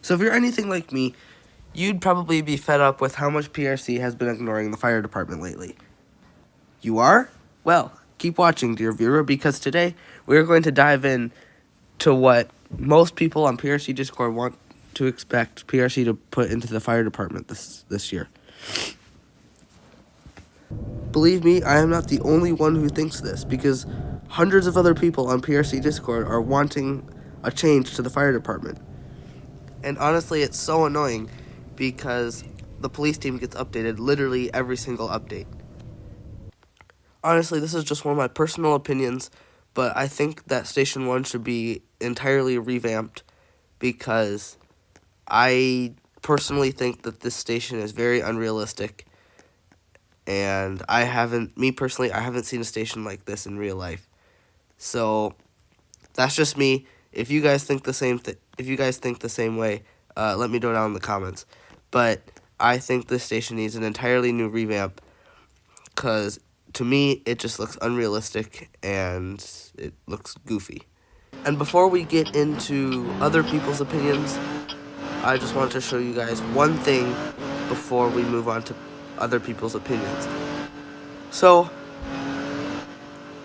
So if you're anything like me, you'd probably be fed up with how much PRC has been ignoring the fire department lately. You are? Well, keep watching, dear viewer, because today we're going to dive in to what most people on PRC Discord want to expect PRC to put into the fire department this year. Believe me, I am not the only one who thinks this, because hundreds of other people on PRC Discord are wanting a change to the fire department. And honestly, it's so annoying because the police team gets updated literally every single update. Honestly, this is just one of my personal opinions, but I think that Station 1 should be entirely revamped because I personally think that this station is very unrealistic, and I haven't seen a station like this in real life. So that's just me. If you guys think the same way, let me know down in the comments. But I think this station needs an entirely new revamp because to me it just looks unrealistic and it looks goofy. And before we get into other people's opinions, I just want to show you guys one thing before we move on to other people's opinions. So,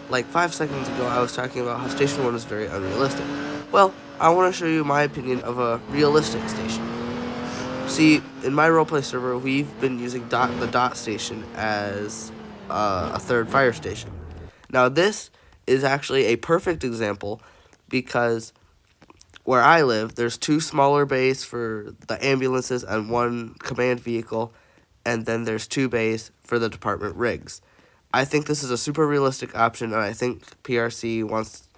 like 5 seconds ago, I was talking about how Station 1 is very unrealistic. Well, I want to show you my opinion of a realistic station. See, in my roleplay server, we've been using the dot station as a third fire station. Now, this is actually a perfect example because where I live, there's 2 smaller bays for the ambulances and 1 command vehicle, and then there's 2 bays for the department rigs. I think this is a super realistic option, and I think PRC wants...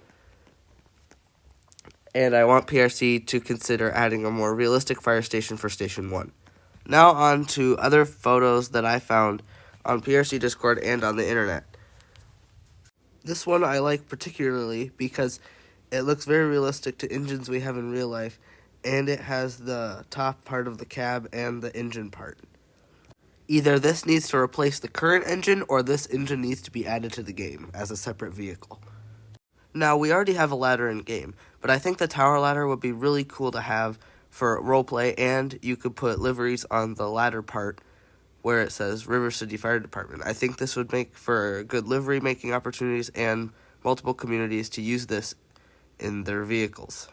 And I want PRC to consider adding a more realistic fire station for Station 1. Now on to other photos that I found on PRC Discord and on the internet. This one I like particularly because it looks very realistic to engines we have in real life, and it has the top part of the cab and the engine part. Either this needs to replace the current engine, or this engine needs to be added to the game as a separate vehicle. Now, we already have a ladder in game, but I think the tower ladder would be really cool to have for roleplay, and you could put liveries on the ladder part where it says River City Fire Department. I think this would make for good livery making opportunities and multiple communities to use this in their vehicles.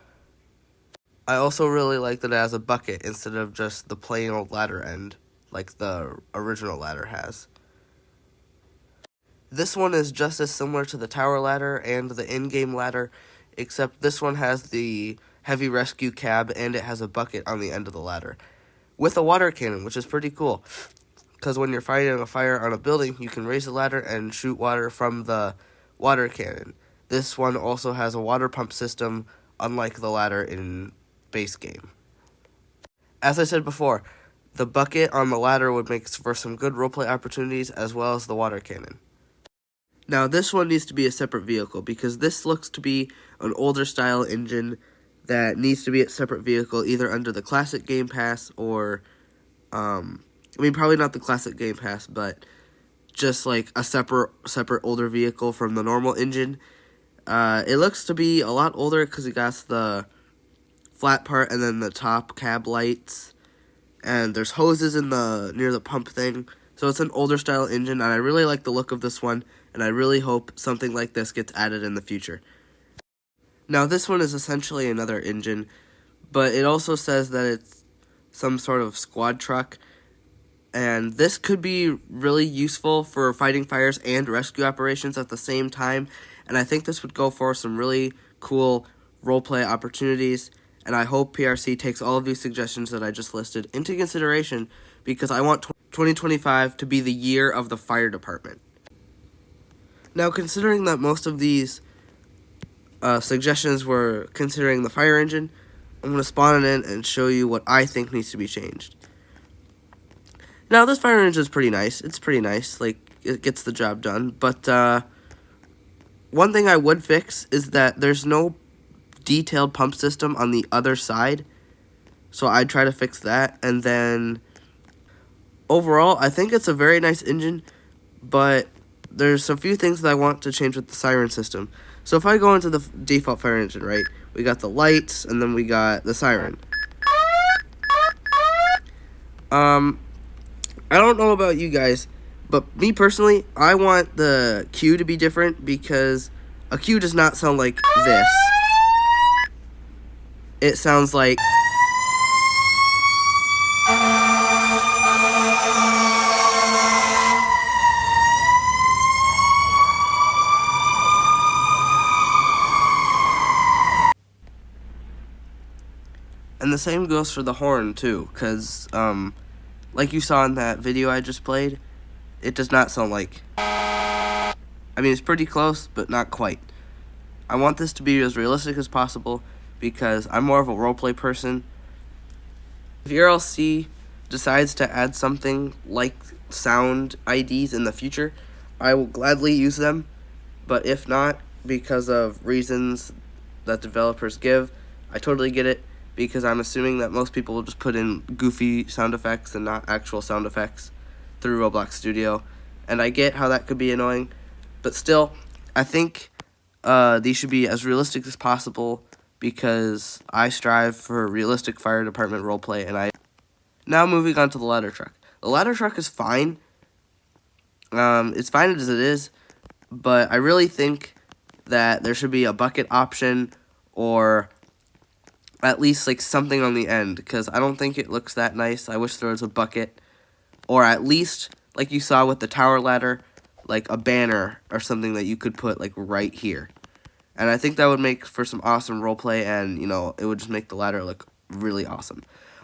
I also really like that it has a bucket instead of just the plain old ladder end like the original ladder has. This one is just as similar to the tower ladder and the in-game ladder, except this one has the heavy rescue cab and it has a bucket on the end of the ladder with a water cannon, which is pretty cool because when you're fighting a fire on a building, you can raise the ladder and shoot water from the water cannon. This one also has a water pump system, unlike the ladder in base game. As I said before, the bucket on the ladder would make for some good roleplay opportunities, as well as the water cannon. Now, this one needs to be a separate vehicle, because this looks to be an older style engine that needs to be a separate vehicle, either under the Classic Game Pass or, probably not the Classic Game Pass, but just like a separate older vehicle from the normal engine. It looks to be a lot older because it got the flat part and then the top cab lights. And there's hoses near the pump thing. So it's an older style engine, and I really like the look of this one, and I really hope something like this gets added in the future. Now, this one is essentially another engine, but it also says that it's some sort of squad truck, and this could be really useful for fighting fires and rescue operations at the same time, and I think this would go for some really cool roleplay opportunities. And I hope PRC takes all of these suggestions that I just listed into consideration because I want 2025 to be the year of the fire department. Now, considering that most of these suggestions were considering the fire engine, I'm going to spawn it in and show you what I think needs to be changed. Now, this fire engine is pretty nice. It's pretty nice. Like, it gets the job done. But one thing I would fix is that there's no detailed pump system on the other side, so I'd try to fix that. And then overall, I think it's a very nice engine, but there's a few things that I want to change with the siren system. So if I go into the default fire engine, right, we got the lights and then we got the siren. I don't know about you guys, but me personally, I want the cue to be different because a cue does not sound like this. It sounds like... And the same goes for the horn, too, because, like you saw in that video I just played, it does not sound like... I mean, it's pretty close, but not quite. I want this to be as realistic as possible because I'm more of a roleplay person. If your LC decides to add something like sound IDs in the future, I will gladly use them, but if not, because of reasons that developers give, I totally get it, because I'm assuming that most people will just put in goofy sound effects and not actual sound effects through Roblox Studio, and I get how that could be annoying, but still, I think these should be as realistic as possible because I strive for realistic fire department roleplay, and Now moving on to the ladder truck. The ladder truck is fine. It's fine as it is, but I really think that there should be a bucket option or at least like something on the end because I don't think it looks that nice. I wish there was a bucket or at least like you saw with the tower ladder, like a banner or something that you could put like right here. And I think that would make for some awesome roleplay and, you know, it would just make the ladder look really awesome.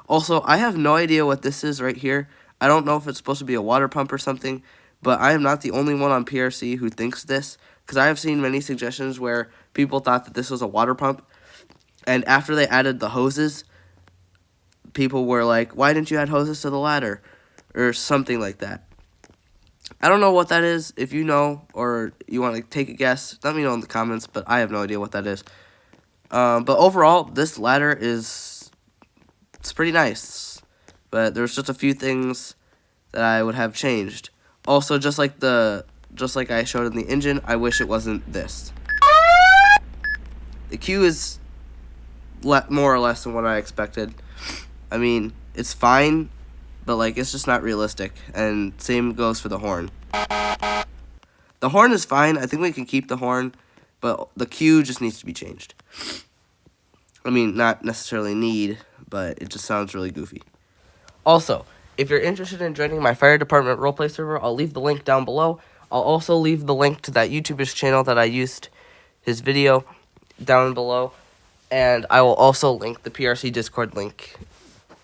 Also, I have no idea what this is right here. I don't know if it's supposed to be a water pump or something, but I am not the only one on PRC who thinks this, because I have seen many suggestions where people thought that this was a water pump, and after they added the hoses, people were like, why didn't you add hoses to the ladder? Or something like that. I don't know what that is. If you know or you want to take a guess, let me know in the comments, but I have no idea what that is. But overall, this ladder it's pretty nice. But there's just a few things that I would have changed. Also, just like I showed in the engine, I wish it wasn't this. The cue is more or less than what I expected. I mean, it's fine, but like it's just not realistic. And same goes for the horn. The horn is fine. I think we can keep the horn, but the cue just needs to be changed. I mean, not necessarily need, but it just sounds really goofy. Also, if you're interested in joining my fire department roleplay server, I'll leave the link down below. I'll also leave the link to that YouTuber's channel that I used his video down below. And I will also link the PRC Discord link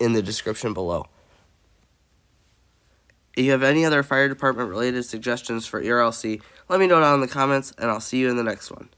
in the description below. If you have any other fire department related suggestions for your LC, let me know down in the comments, and I'll see you in the next one.